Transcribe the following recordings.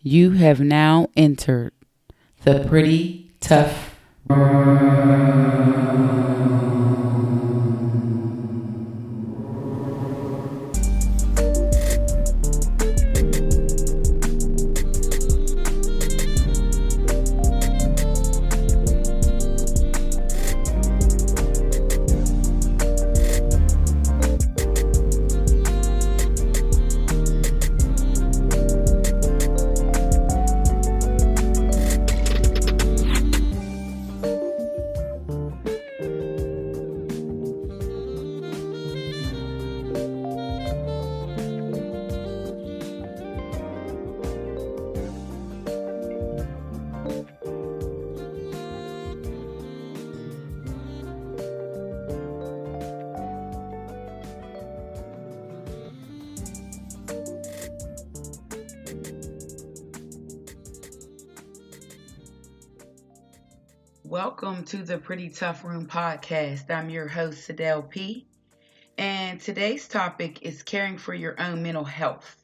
You have now entered the Pretty Tough. Welcome to the Pretty Tough Room podcast. I'm your host, Sadell P. And today's topic is caring for your own mental health.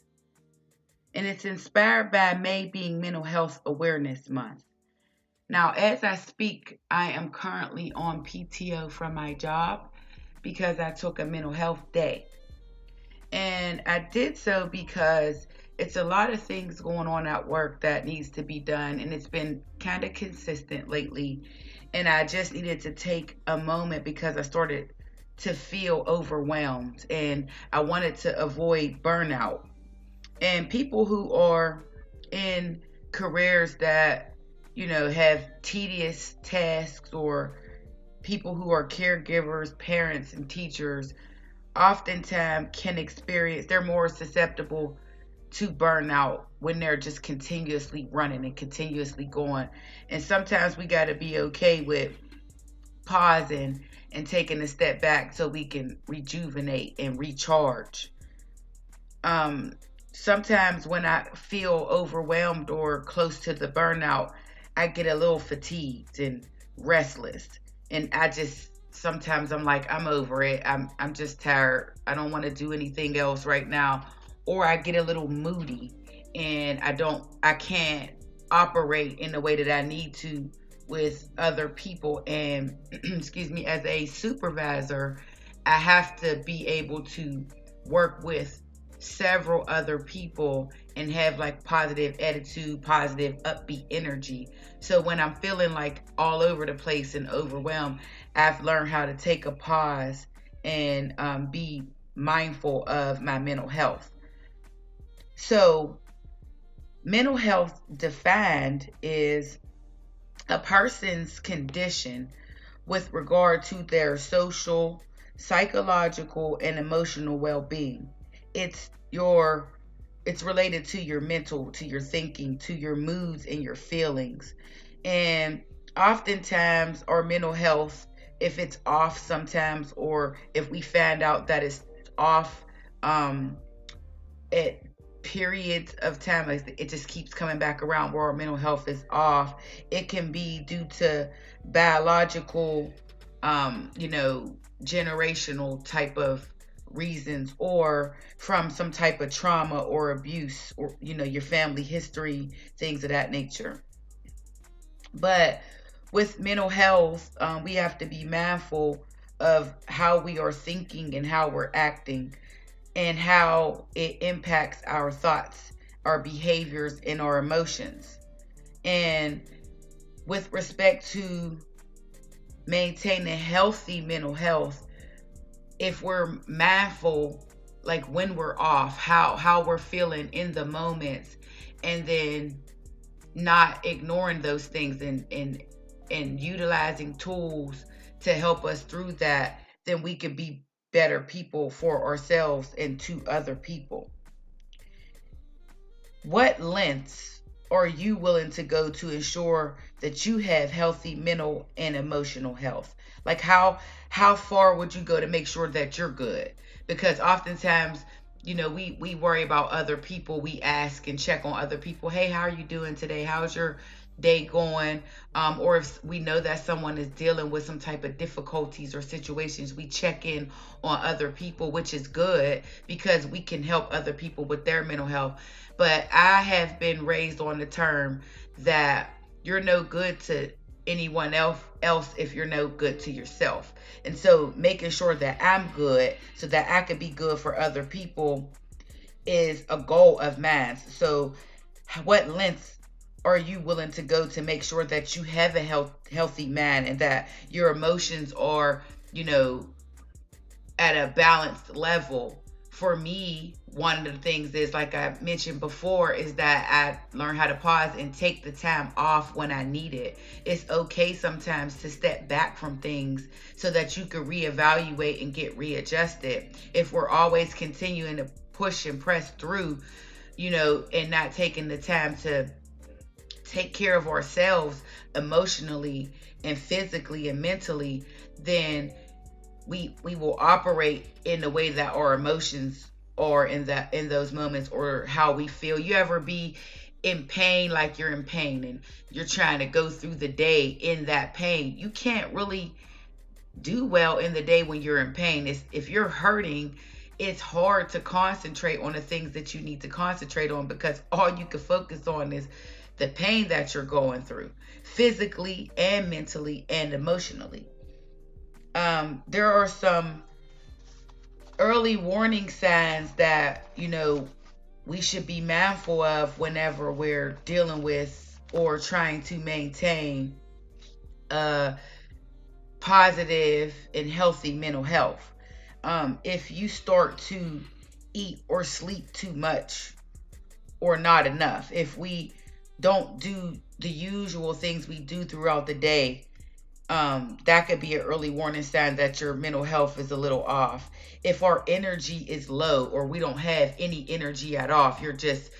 And it's inspired by May being Mental Health Awareness Month. Now, as I speak, I am currently on PTO from my job because I took a mental health day. And I did so because it's a lot of things going on at work that needs to be done, and it's been kind of consistent lately. And I just needed to take a moment because I started to feel overwhelmed and I wanted to avoid burnout. And people who are in careers that, have tedious tasks, or people who are caregivers, parents, and teachers, oftentimes they're more susceptible to burnout when they're just continuously running and continuously going. And sometimes we got to be okay with pausing and taking a step back so we can rejuvenate and recharge. Sometimes when I feel overwhelmed or close to the burnout, I get a little fatigued and restless. And sometimes I'm like, I'm over it. I'm just tired. I don't want to do anything else right now. Or I get a little moody and I can't operate in the way that I need to with other people. And excuse me, as a supervisor, I have to be able to work with several other people and have like positive attitude, positive upbeat energy. So when I'm feeling like all over the place and overwhelmed, I've learned how to take a pause and be mindful of my mental health. So mental health defined is a person's condition with regard to their social, psychological, and emotional well-being. It's related to your mental, to your thinking, to your moods and your feelings. And oftentimes our mental health, if it's off sometimes, or if we find out that it's off at periods of time, like it just keeps coming back around where our mental health is off, it can be due to biological, generational type of reasons, or from some type of trauma or abuse, or your family history, things of that nature. But with mental health, we have to be mindful of how we are thinking and how we're acting, and how it impacts our thoughts, our behaviors, and our emotions. And with respect to maintaining healthy mental health, if we're mindful, like when we're off, how we're feeling in the moments, and then not ignoring those things and utilizing tools to help us through that, then we can be better people for ourselves and to other people. What lengths are you willing to go to ensure that you have healthy mental and emotional health? Like how far would you go to make sure that you're good? Because oftentimes, we worry about other people. We ask and check on other people. Hey, how are you doing today? How's your day going, or if we know that someone is dealing with some type of difficulties or situations, we check in on other people, which is good because we can help other people with their mental health. But I have been raised on the term that you're no good to anyone else if you're no good to yourself. And so making sure that I'm good so that I can be good for other people is a goal of mine. So what lengths are you willing to go to make sure that you have a healthy mind and that your emotions are, you know, at a balanced level? For me, one of the things is, like I mentioned before, is that I learned how to pause and take the time off when I need it. It's okay sometimes to step back from things so that you can reevaluate and get readjusted. If we're always continuing to push and press through, you know, and not taking the time to take care of ourselves emotionally and physically and mentally, then we will operate in the way that our emotions are in those moments, or how we feel. You ever be in pain, like you're in pain and you're trying to go through the day in that pain? You can't really do well in the day when you're in pain. If you're hurting, it's hard to concentrate on the things that you need to concentrate on, because all you can focus on is the pain that you're going through, physically and mentally and emotionally. There are some early warning signs that, you know, we should be mindful of whenever we're dealing with or trying to maintain positive and healthy mental health. If you start to eat or sleep too much or not enough, if we don't do the usual things we do throughout the day, that could be an early warning sign that your mental health is a little off. If our energy is low or we don't have any energy at all, if you're just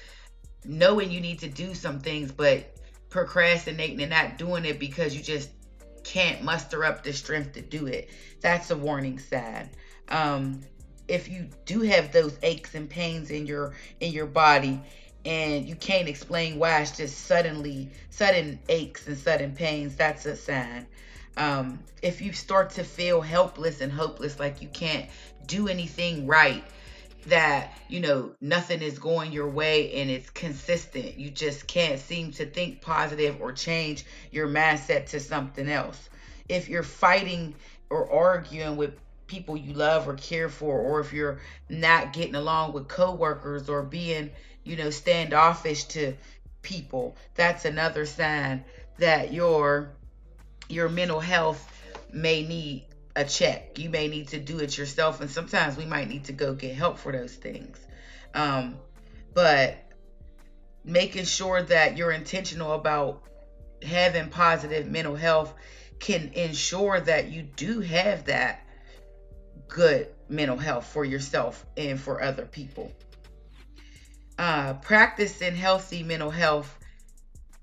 knowing you need to do some things but procrastinating and not doing it because you just can't muster up the strength to do it, that's a warning sign. If you do have those aches and pains in your body and you can't explain why, it's just sudden aches and sudden pains, that's a sign. If you start to feel helpless and hopeless, like you can't do anything right, that, you know, nothing is going your way and it's consistent, you just can't seem to think positive or change your mindset to something else. If you're fighting or arguing with people you love or care for, or if you're not getting along with coworkers or being, you know, standoffish to people, that's another sign that your mental health may need a check. You may need to do it yourself, and sometimes we might need to go get help for those things. But making sure that you're intentional about having positive mental health can ensure that you do have that good mental health for yourself and for other people. Practicing healthy mental health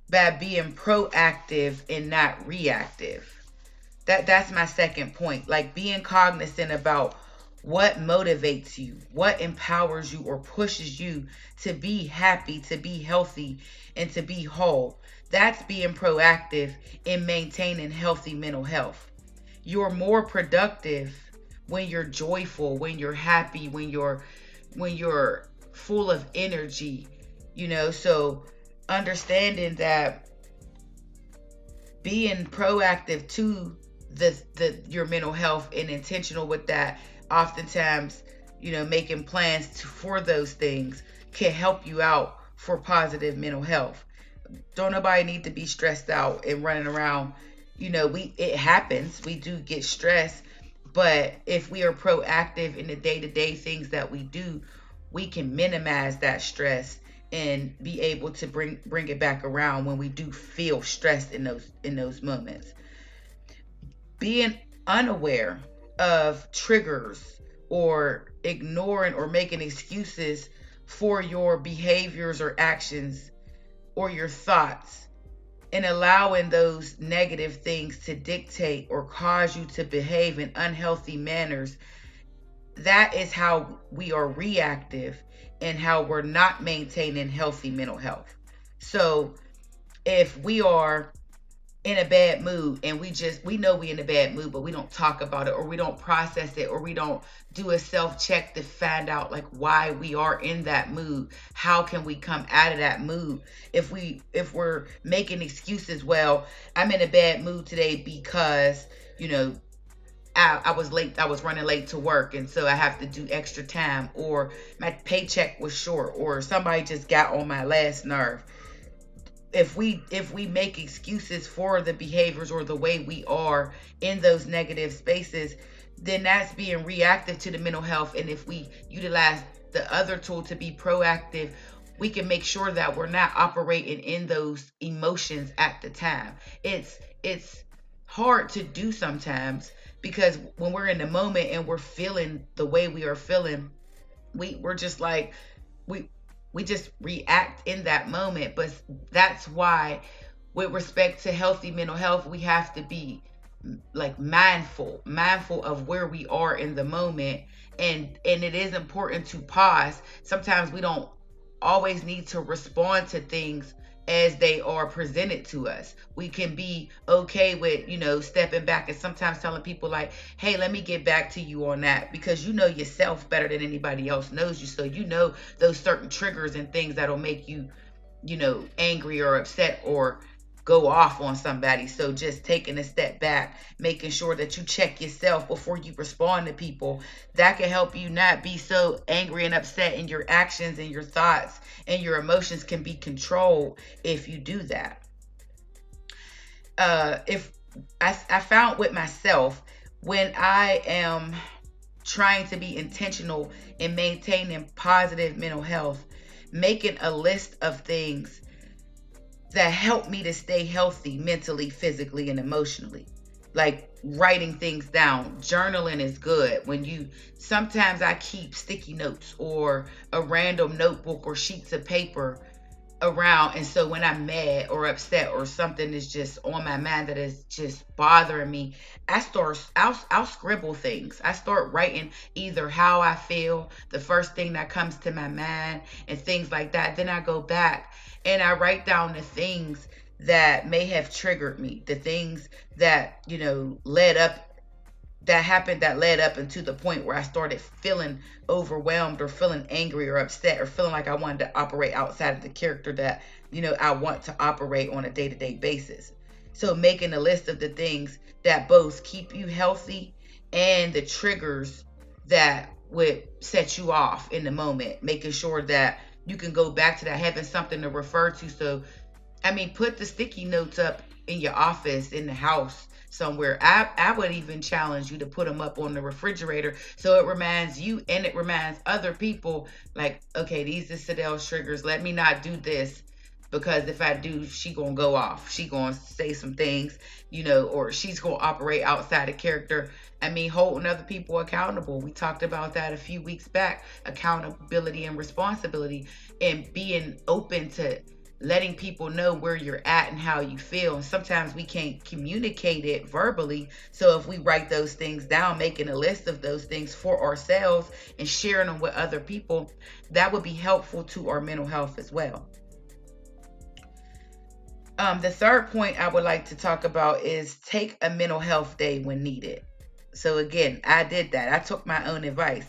by being proactive and not reactive. That's my second point. Like being cognizant about what motivates you, what empowers you or pushes you to be happy, to be healthy, and to be whole. That's being proactive in maintaining healthy mental health. You're more productive when you're joyful, when you're happy, when you're full of energy, you know. So understanding that being proactive to your mental health and intentional with that, oftentimes, you know, making plans for those things can help you out for positive mental health. Don't nobody need to be stressed out and running around. You know, it happens. We do get stressed, but if we are proactive in the day-to-day things that we do, we can minimize that stress and be able to bring it back around when we do feel stressed in those moments. Being unaware of triggers or ignoring or making excuses for your behaviors or actions or your thoughts, and allowing those negative things to dictate or cause you to behave in unhealthy manners, that is how we are reactive and how we're not maintaining healthy mental health. So if we are in a bad mood and we know we in a bad mood, but we don't talk about it, or we don't process it, or we don't do a self check to find out like why we are in that mood. How can we come out of that mood? If we're making excuses, well, I'm in a bad mood today because, you know, I was late. I was running late to work, and so I have to do extra time, or my paycheck was short, or somebody just got on my last nerve. If we make excuses for the behaviors or the way we are in those negative spaces, then that's being reactive to the mental health. And if we utilize the other tool to be proactive, we can make sure that we're not operating in those emotions at the time. It's hard to do sometimes, because when we're in the moment and we're feeling the way we are feeling, we're just like, we we just react in that moment. But that's why, with respect to healthy mental health, we have to be like mindful of where we are in the moment. And it is important to pause. Sometimes we don't always need to respond to things as they are presented to us. We can be okay with, stepping back and sometimes telling people like, hey, let me get back to you on that, because you know yourself better than anybody else knows you. So you know those certain triggers and things that'll make you, angry or upset or go off on somebody. So just taking a step back, making sure that you check yourself before you respond to people, that can help you not be so angry and upset, and your actions and your thoughts and your emotions can be controlled if you do that. If I found with myself, when I am trying to be intentional in maintaining positive mental health, making a list of things that help me to stay healthy mentally, physically, and emotionally. Like writing things down. Journaling is good. Sometimes I keep sticky notes or a random notebook or sheets of paper around. And so when I'm mad or upset or something is just on my mind that is just bothering me, I'll scribble things. I start writing either how I feel, the first thing that comes to my mind, and things like that. Then I go back and I write down the things that may have triggered me, the things that, led up into the point where I started feeling overwhelmed or feeling angry or upset or feeling like I wanted to operate outside of the character that, I want to operate on a day-to-day basis. So making a list of the things that both keep you healthy and the triggers that would set you off in the moment, making sure that you can go back to that, having something to refer to. So, put the sticky notes up in your office, in the house, somewhere. I would even challenge you to put them up on the refrigerator, so it reminds you and it reminds other people like, okay, these are Sadell's triggers. Let me not do this, because if I do, she gonna go off. She gonna say some things, or she's gonna operate outside of character. Holding other people accountable. We talked about that a few weeks back. Accountability and responsibility, and being open to letting people know where you're at and how you feel. And sometimes we can't communicate it verbally. So if we write those things down, making a list of those things for ourselves and sharing them with other people, that would be helpful to our mental health as well. The third point I would like to talk about is take a mental health day when needed. So again, I did that. I took my own advice.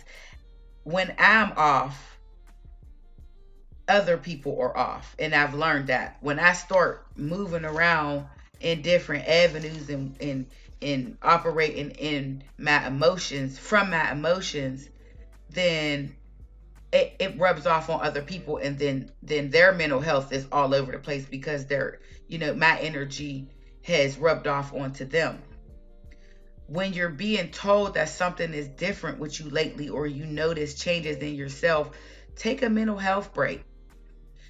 When I'm off, other people are off. And I've learned that when I start moving around in different avenues and operating in my emotions, from my emotions, then it rubs off on other people, and then their mental health is all over the place, because my energy has rubbed off onto them. When you're being told that something is different with you lately, or you notice changes in yourself, take a mental health break.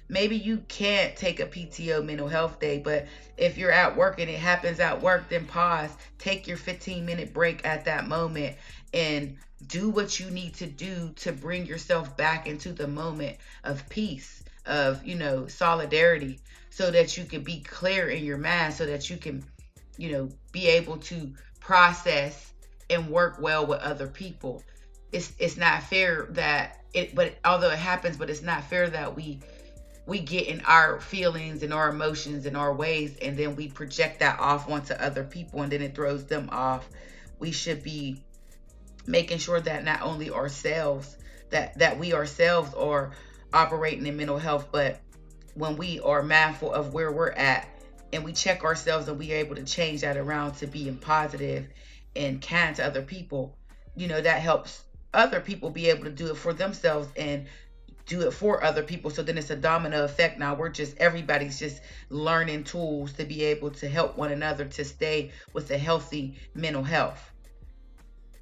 Maybe you can't take a PTO mental health day, but if you're at work and it happens at work, then pause, take your 15-minute break at that moment, and do what you need to do to bring yourself back into the moment of peace, of, solidarity, so that you can be clear in your mind, so that you can, be able to process and work well with other people. It's not fair that although it happens, but it's not fair that we we get in our feelings and our emotions and our ways, and then we project that off onto other people, and then it throws them off. We should be making sure that not only ourselves, that we ourselves are operating in mental health, but when we are mindful of where we're at and we check ourselves and we are able to change that around to being positive and kind to other people, that helps other people be able to do it for themselves and do it for other people. So then it's a domino effect. Now everybody's just learning tools to be able to help one another to stay with a healthy mental health.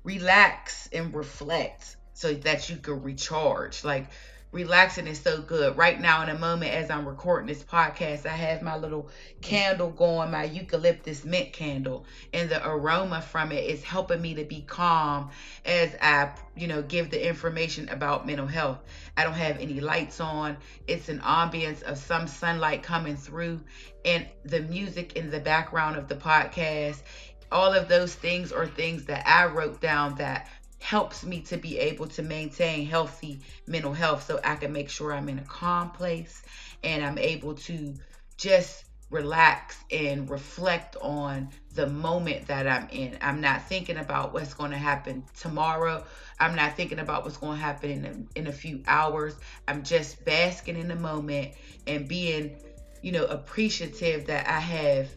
Relax and reflect so that you can recharge. Like, relaxing is so good. Right now, in a moment, as I'm recording this podcast, I have my little candle going, my eucalyptus mint candle, and the aroma from it is helping me to be calm as I, give the information about mental health. I don't have any lights on. It's an ambience of some sunlight coming through, and the music in the background of the podcast. All of those things are things that I wrote down that helps me to be able to maintain healthy mental health, so I can make sure I'm in a calm place and I'm able to just relax and reflect on the moment that I'm in. I'm not thinking about what's going to happen tomorrow. I'm not thinking about what's going to happen in a few hours. I'm just basking in the moment and being, appreciative that I have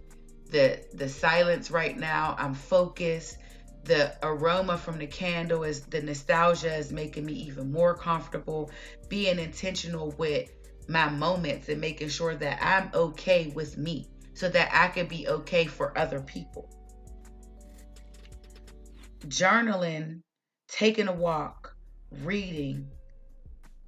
the silence right now. I'm focused. The aroma from the candle, is the nostalgia, is making me even more comfortable. Being intentional with my moments and making sure that I'm okay with me so that I can be okay for other people. Journaling, taking a walk, reading,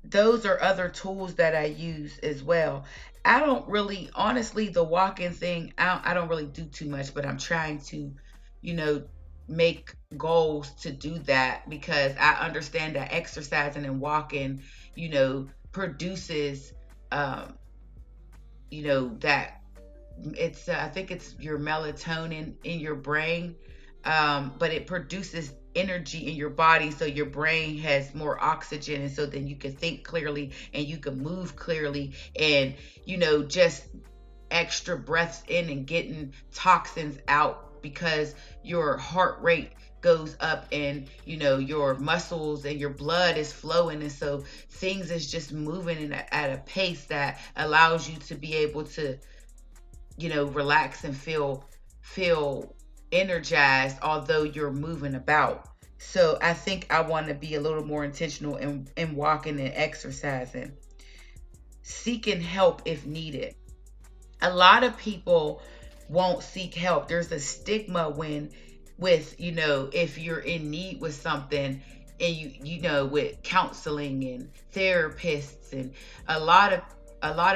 those are other tools that I use as well. I don't really, honestly, the walking thing, I don't really do too much, but I'm trying to, make goals to do that, because I understand that exercising and walking, produces, that it's, I think it's your melatonin in your brain, but it produces energy in your body, so your brain has more oxygen, and so then you can think clearly and you can move clearly, and just extra breaths in and getting toxins out, because your heart rate goes up, and your muscles and your blood is flowing, and so things is just moving at a pace that allows you to be able to relax and feel energized, although you're moving about. So I think I want to be a little more intentional in walking and exercising. Seeking help if needed. A lot of people won't seek help. There's a stigma with if you're in need with something, and with counseling and therapists, and a lot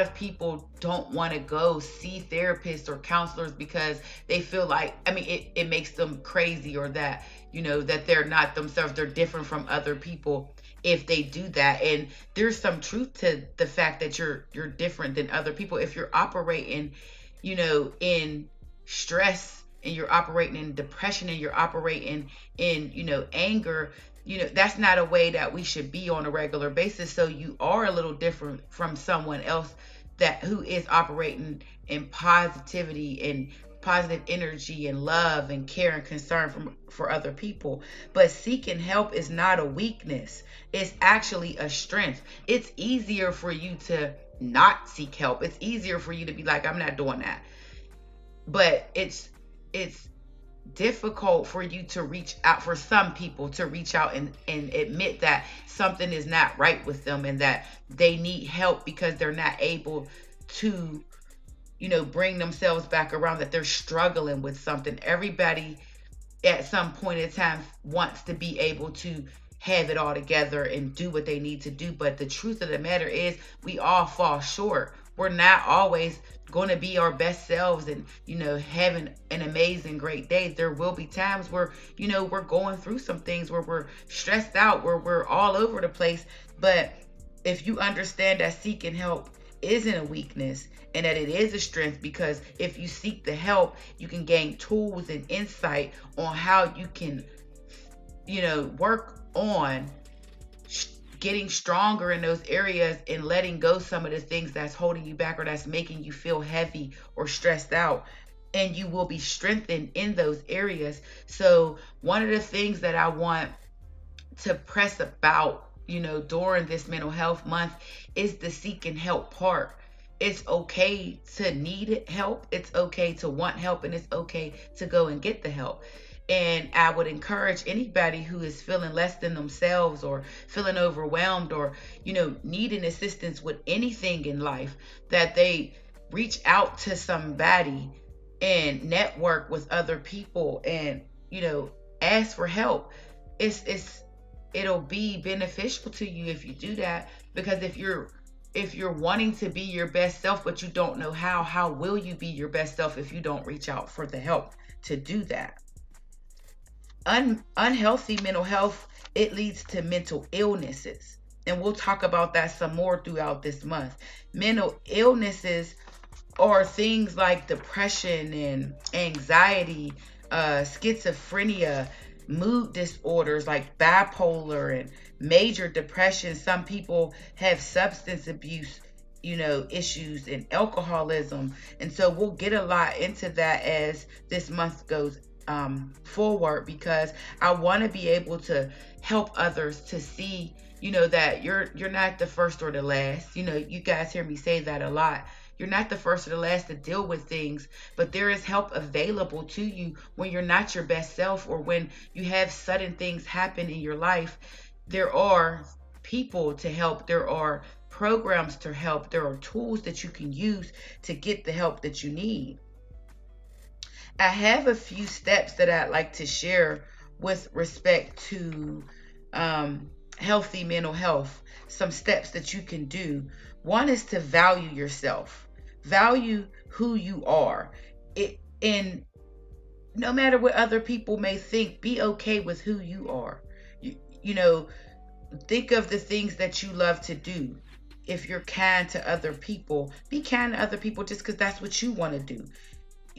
of people don't want to go see therapists or counselors because they feel like, it makes them crazy, or that that they're not themselves, they're different from other people if they do that. And there's some truth to the fact that you're different than other people. If you're operating in stress, and you're operating in depression, and you're operating in anger, that's not a way that we should be on a regular basis. So you are a little different from someone else who is operating in positivity and positive energy and love and care and concern for other people. But seeking help is not a weakness. It's actually a strength. It's easier for you to not seek help. It's easier for you to be like, I'm not doing that. But it's difficult for you to reach out, for some people to reach out and admit that something is not right with them, and that they need help because they're not able to bring themselves back around, that they're struggling with something. Everybody at some point in time wants to be able to have it all together and do what they need to do, but the truth of the matter is we all fall short. We're not always going to be our best selves and having an amazing great day. There will be times where we're going through some things, where we're stressed out, where we're all over the place. But if you understand that seeking help isn't a weakness, and that it is a strength, because if you seek the help, you can gain tools and insight on how you can work on getting stronger in those areas and letting go some of the things that's holding you back or that's making you feel heavy or stressed out, and you will be strengthened in those areas. So one of the things that I want to press about, during this mental health month is the seeking help part. It's okay to need help. It's okay to want help, and it's okay to go and get the help. And I would encourage anybody who is feeling less than themselves or feeling overwhelmed or, needing assistance with anything in life, that they reach out to somebody and network with other people and, ask for help. It'll be beneficial to you if you do that, because if you're wanting to be your best self but you don't know how will you be your best self if you don't reach out for the help to do that? Unhealthy mental health, it leads to mental illnesses, and we'll talk about that some more throughout this month. Mental illnesses are things like depression and anxiety, schizophrenia, mood disorders like bipolar and major depression. Some people have substance abuse, issues and alcoholism. And so we'll get a lot into that as this month goes forward, because I want to be able to help others to see, that you're not the first or the last. You guys hear me say that a lot. You're not the first or the last to deal with things, but there is help available to you when you're not your best self or when you have sudden things happen in your life. There are people to help. There are programs to help. There are tools that you can use to get the help that you need. I have a few steps that I'd like to share with respect to healthy mental health. Some steps that you can do. One is to value yourself. Value who you are. And no matter what other people may think, be okay with who you are. Think of the things that you love to do. If you're kind to other people, be kind to other people just because that's what you want to do.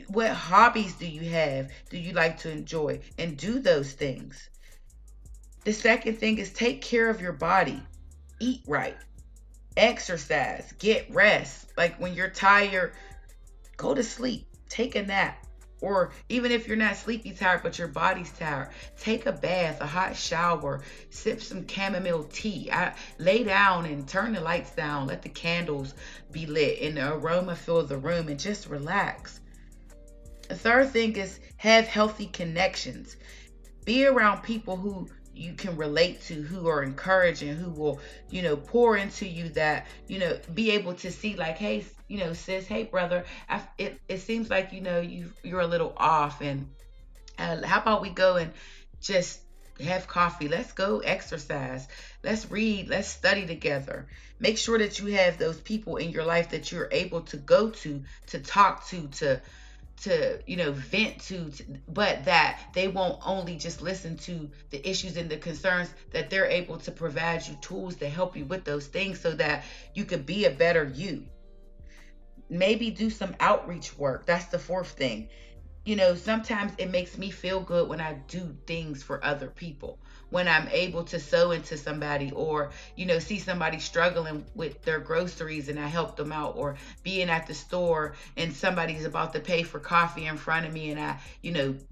What hobbies do you have? Do you like to enjoy? And do those things. The second thing is take care of your body. Eat right. Exercise. Get rest. Like when you're tired, go to sleep. Take a nap. Or even if you're not sleepy tired, but your body's tired, take a bath, a hot shower, sip some chamomile tea. Lay down and turn the lights down. Let the candles be lit and the aroma fill the room and just relax. The third thing is have healthy connections. Be around people who you can relate to, who are encouraging, who will, pour into you, that, be able to see like, hey, sis, hey, brother, it seems like, you're a little off, and how about we go and just have coffee? Let's go exercise. Let's read. Let's study together. Make sure that you have those people in your life that you're able to go to talk to vent to, but that they won't only just listen to the issues and the concerns, that they're able to provide you tools to help you with those things so that you could be a better you. Maybe do some outreach work. That's the fourth thing. Sometimes it makes me feel good when I do things for other people, when I'm able to sew into somebody, or, see somebody struggling with their groceries and I help them out, or being at the store and somebody's about to pay for coffee in front of me and I,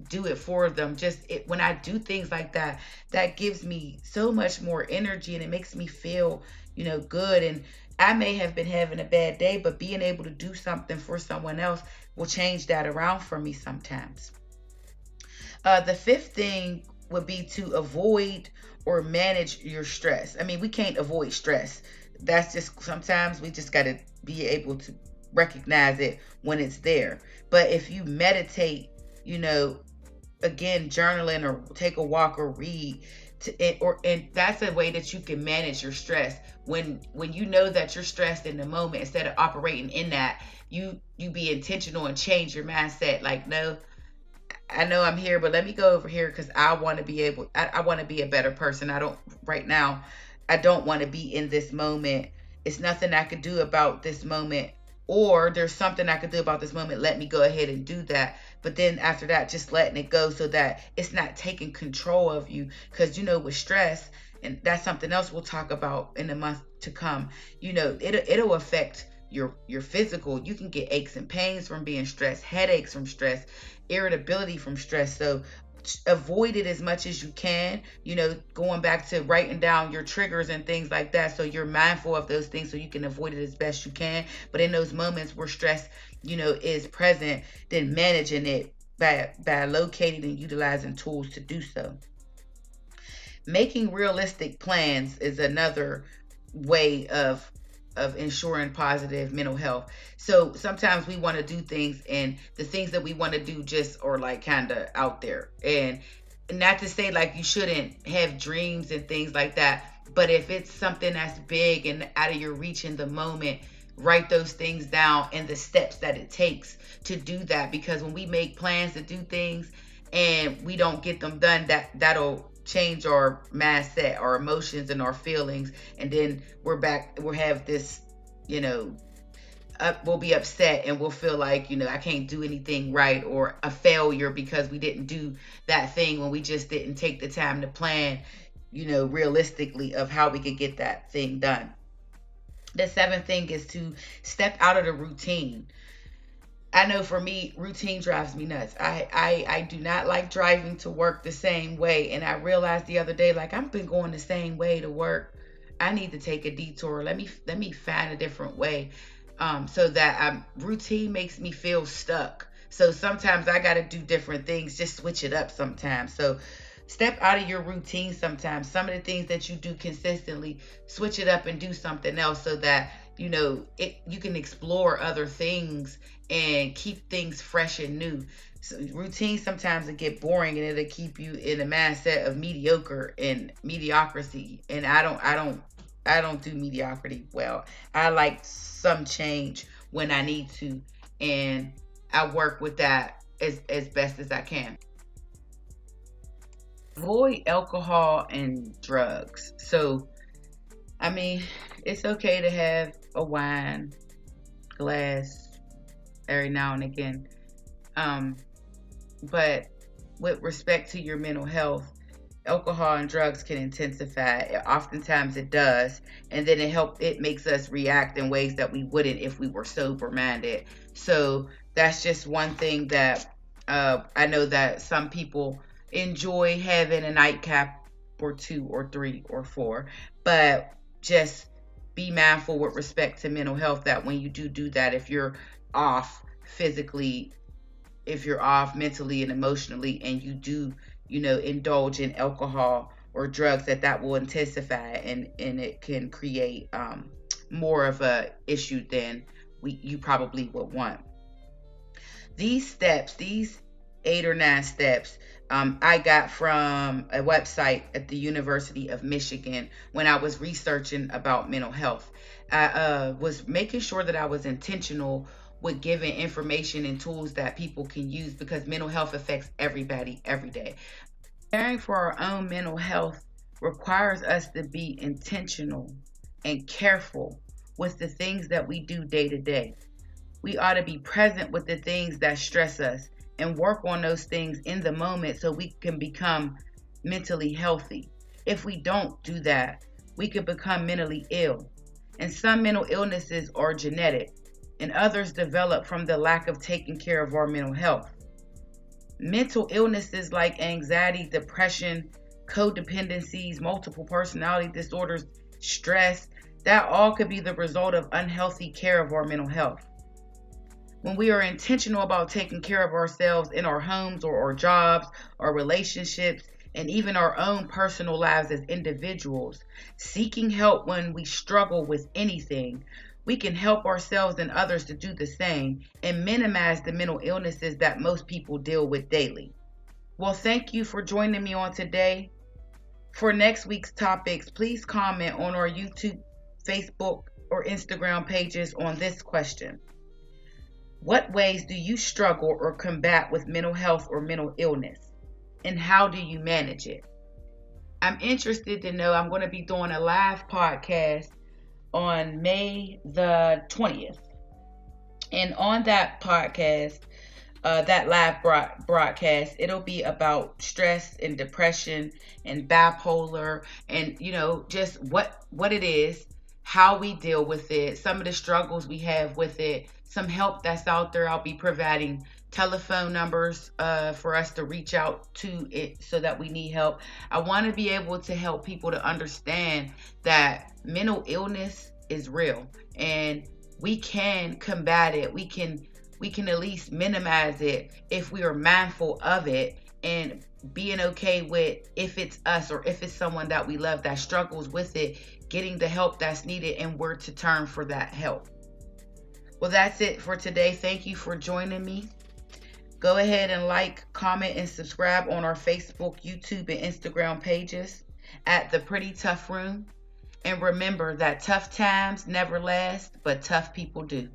do it for them. When I do things like that, that gives me so much more energy and it makes me feel, good. And I may have been having a bad day, but being able to do something for someone else will change that around for me sometimes. The fifth thing would be to avoid or manage your stress. I mean, we can't avoid stress. That's just, sometimes we just got to be able to recognize it when it's there. But if you meditate, again, journaling or take a walk or read, and that's a way that you can manage your stress. When you know that you're stressed in the moment, instead of operating in that, you be intentional and change your mindset. Like, no, I know I'm here, but let me go over here because I want to be I want to be a better person. Right now, I don't want to be in this moment. It's nothing I could do about this moment, or there's something I could do about this moment. Let me go ahead and do that. But then after that, just letting it go so that it's not taking control of you. Because, with stress, and that's something else we'll talk about in the month to come. It'll affect your physical. You can get aches and pains from being stressed, headaches from stress, irritability from stress. So avoid it as much as you can, going back to writing down your triggers and things like that, so you're mindful of those things so you can avoid it as best you can. But in those moments where stress is present, then managing it by locating and utilizing tools to do so. Making realistic plans is another way of ensuring positive mental health. So sometimes we want to do things, and the things that we want to do just are like kind of out there. And not to say like you shouldn't have dreams and things like that, but if it's something that's big and out of your reach in the moment, write those things down and the steps that it takes to do that. Because when we make plans to do things and we don't get them done, that'll change our mindset, our emotions, and our feelings. And then we're back, we'll have this, we'll be upset, and we'll feel like, I can't do anything right, or a failure because we didn't do that thing when we just didn't take the time to plan, realistically of how we could get that thing done. The seventh thing is to step out of the routine. I know for me, routine drives me nuts. I do not like driving to work the same way. And I realized the other day, like, I've been going the same way to work. I need to take a detour. Let me find a different way, so that routine makes me feel stuck. So sometimes I got to do different things, just switch it up sometimes. So step out of your routine sometimes. Some of the things that you do consistently, switch it up and do something else, so that you can explore other things and keep things fresh and new. So routine sometimes it get boring, and it'll keep you in a mindset of mediocre and mediocrity. And I don't do mediocrity well. I like some change when I need to, and I work with that as best as I can. Avoid alcohol and drugs. So, I mean, it's okay to have a wine glass every now and again. But with respect to your mental health, alcohol and drugs can intensify. Oftentimes it does. And then it makes us react in ways that we wouldn't if we were sober minded. So that's just one thing that I know that some people enjoy having a nightcap or two or three or four, but just be mindful with respect to mental health that when you do that, if you're off physically, if you're off mentally and emotionally, and you do, indulge in alcohol or drugs, that will intensify, and it can create more of a issue than you probably would want. These steps, these 8 or 9 steps, I got from a website at the University of Michigan when I was researching about mental health. I was making sure that I was intentional with giving information and tools that people can use, because mental health affects everybody every day. Caring for our own mental health requires us to be intentional and careful with the things that we do day to day. We ought to be present with the things that stress us and work on those things in the moment so we can become mentally healthy. If we don't do that, we could become mentally ill. And some mental illnesses are genetic, and others develop from the lack of taking care of our mental health. Mental illnesses like anxiety, depression, codependencies, multiple personality disorders, stress, that all could be the result of unhealthy care of our mental health. When we are intentional about taking care of ourselves in our homes or our jobs, our relationships, and even our own personal lives as individuals, seeking help when we struggle with anything, we can help ourselves and others to do the same and minimize the mental illnesses that most people deal with daily. Well, thank you for joining me on today. For next week's topics, please comment on our YouTube, Facebook, or Instagram pages on this question. What ways do you struggle or combat with mental health or mental illness? And how do you manage it? I'm interested to know. I'm going to be doing a live podcast on May the 20th. And on that podcast, that live broadcast. It'll be about stress and depression and bipolar, and just what it is, how we deal with it, some of the struggles we have with it, some help that's out there. I'll be providing telephone numbers for us to reach out to it so that we need help. I want to be able to help people to understand that mental illness is real, and we can combat it. We can at least minimize it if we are mindful of it, and being okay with, if it's us or if it's someone that we love that struggles with it, getting the help that's needed and where to turn for that help. Well, that's it for today. Thank you for joining me. Go ahead and like, comment, and subscribe on our Facebook, YouTube, and Instagram pages at The Pretty Tough Room. And remember that tough times never last, but tough people do.